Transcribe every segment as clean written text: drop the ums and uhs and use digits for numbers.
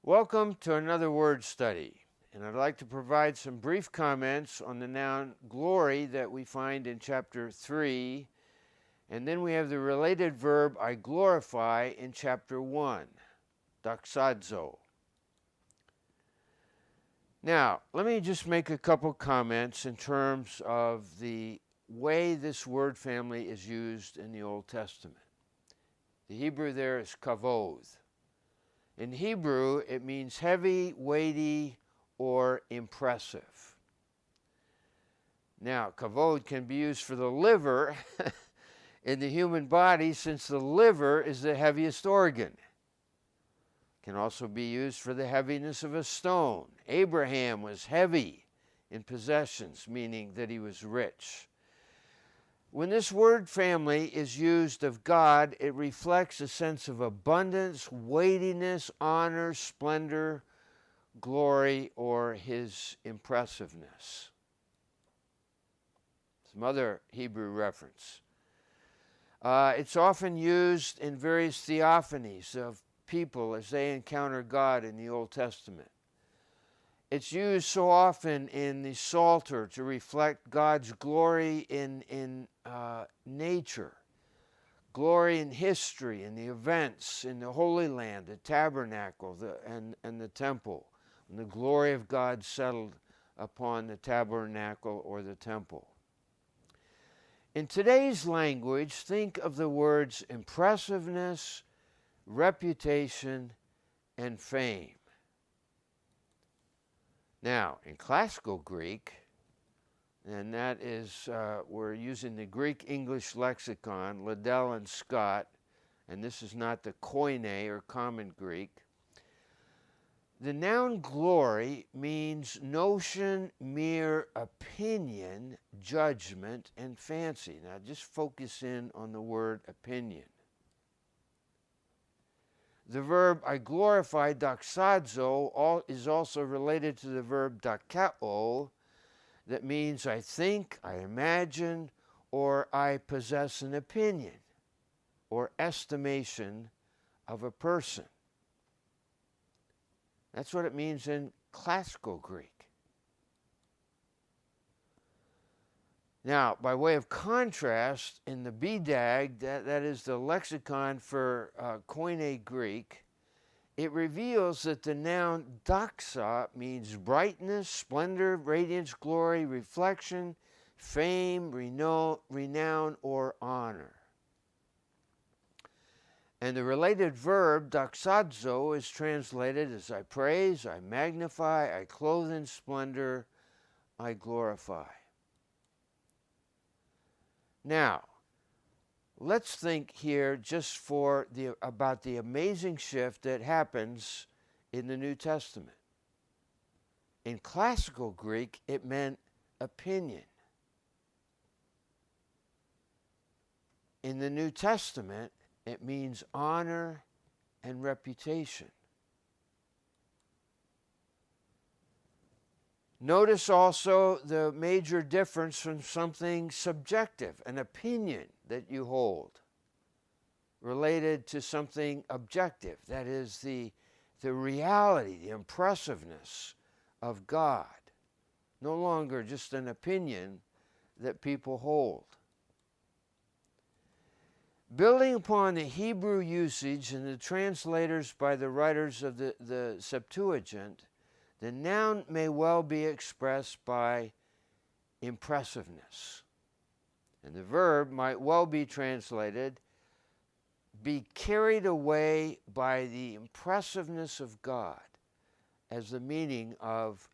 Welcome to another word study, and I'd like to provide some brief comments on the noun glory that we find in chapter 3, and then we have the related verb I glorify in chapter 1, doxazo. Now, let me just make a couple comments in terms of the way this word family is used in the Old Testament. The Hebrew there is kavod. In Hebrew, it means heavy, weighty, or impressive. Now, kavod can be used for the liver in the human body, since the liver is the heaviest organ. It can also be used for the heaviness of a stone. Abraham was heavy in possessions, meaning that he was rich. When this word family is used of God, it reflects a sense of abundance, weightiness, honor, splendor, glory, or his impressiveness. Some other Hebrew reference. It's often used in various theophanies of people as they encounter God in the Old Testament. It's used so often in the Psalter to reflect God's glory in nature, glory in history, in the events, in the Holy Land, the tabernacle, and the temple, when the glory of God settled upon the tabernacle or the temple. In today's language, think of the words impressiveness, reputation, and fame. Now, in classical Greek, and that is, we're using the Greek-English lexicon, Liddell and Scott, and this is not the Koine or Common Greek. The noun glory means notion, mere opinion, judgment, and fancy. Now, just focus in on the word opinion. The verb I glorify, doxazo, is also related to the verb dakao, that means I think, I imagine, or I possess an opinion or estimation of a person. That's what it means in classical Greek. Now, by way of contrast, in the BDAG, that is the lexicon for Koine Greek, it reveals that the noun doxa means brightness, splendor, radiance, glory, reflection, fame, renown, or honor. And the related verb doxazo is translated as I praise, I magnify, I clothe in splendor, I glorify. Now, let's think here just about the amazing shift that happens in the New Testament. In classical Greek, it meant opinion. In the New Testament, it means honor and reputation. Notice also the major difference from something subjective, an opinion that you hold, related to something objective, that is the reality, the impressiveness of God. No longer just an opinion that people hold. Building upon the Hebrew usage and the translators by the writers of the Septuagint, the noun may well be expressed by impressiveness. And the verb might well be translated, be carried away by the impressiveness of God, as the meaning of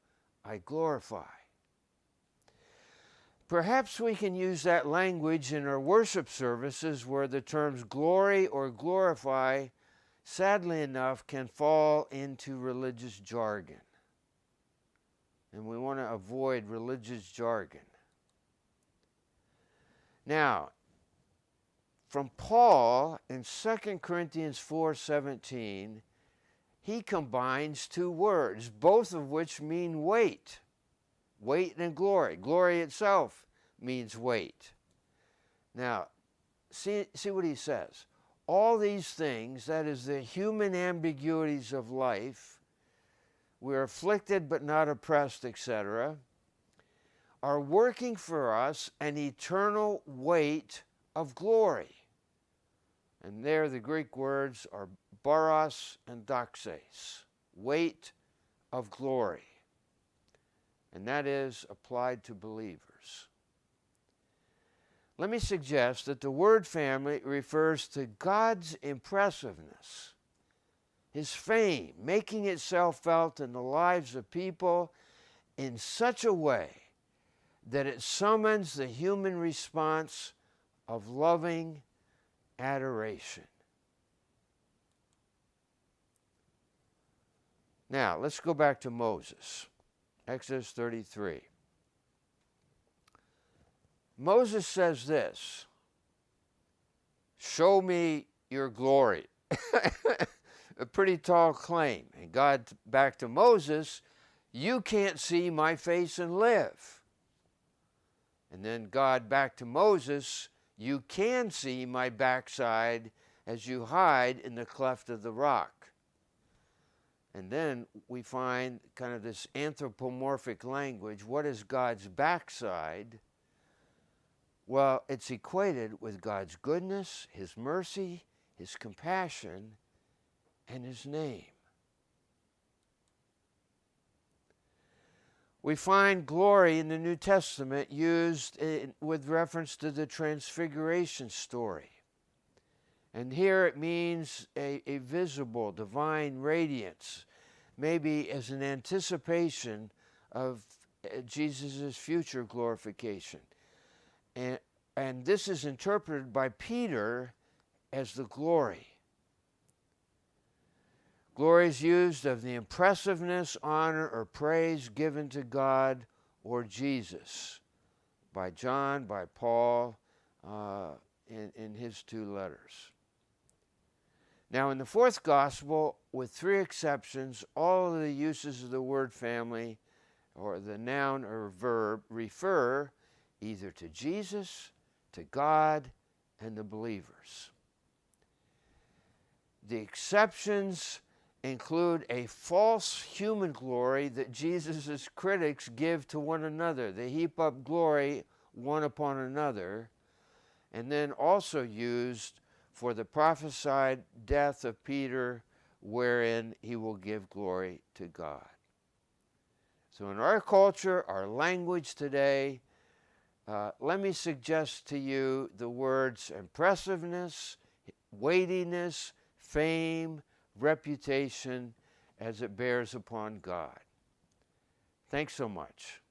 I glorify. Perhaps we can use that language in our worship services where the terms glory or glorify, sadly enough, can fall into religious jargon. And we want to avoid religious jargon. Now, from Paul in 2 Corinthians 4:17, he combines two words, both of which mean weight. Weight and glory. Glory itself means weight. Now, see what he says. All these things, that is the human ambiguities of life, we're afflicted but not oppressed, etc., are working for us an eternal weight of glory. And there the Greek words are baros and doxes, weight of glory. And that is applied to believers. Let me suggest that the word family refers to God's impressiveness, His fame, making itself felt in the lives of people in such a way that it summons the human response of loving adoration. Now, let's go back to Moses, Exodus 33. Moses says this, "Show me your glory." A pretty tall claim. And God back to Moses, "You can't see my face and live." And then God back to Moses, "You can see my backside as you hide in the cleft of the rock." And then we find kind of this anthropomorphic language. What is God's backside? Well, it's equated with God's goodness, His mercy, His compassion, and His name. We find glory in the New Testament used with reference to the Transfiguration story. And here it means a visible divine radiance, maybe as an anticipation of Jesus' future glorification. And this is interpreted by Peter as the glory. Glory is used of the impressiveness, honor, or praise given to God or Jesus by John, by Paul, in his two letters. Now, in the fourth gospel, with three exceptions, all of the uses of the word family, or the noun or verb, refer either to Jesus, to God, and the believers. The exceptions include a false human glory that Jesus' critics give to one another. They heap up glory one upon another, and then also used for the prophesied death of Peter, wherein he will give glory to God. So in our culture, our language today, let me suggest to you the words impressiveness, weightiness, fame, reputation as it bears upon God. Thanks so much.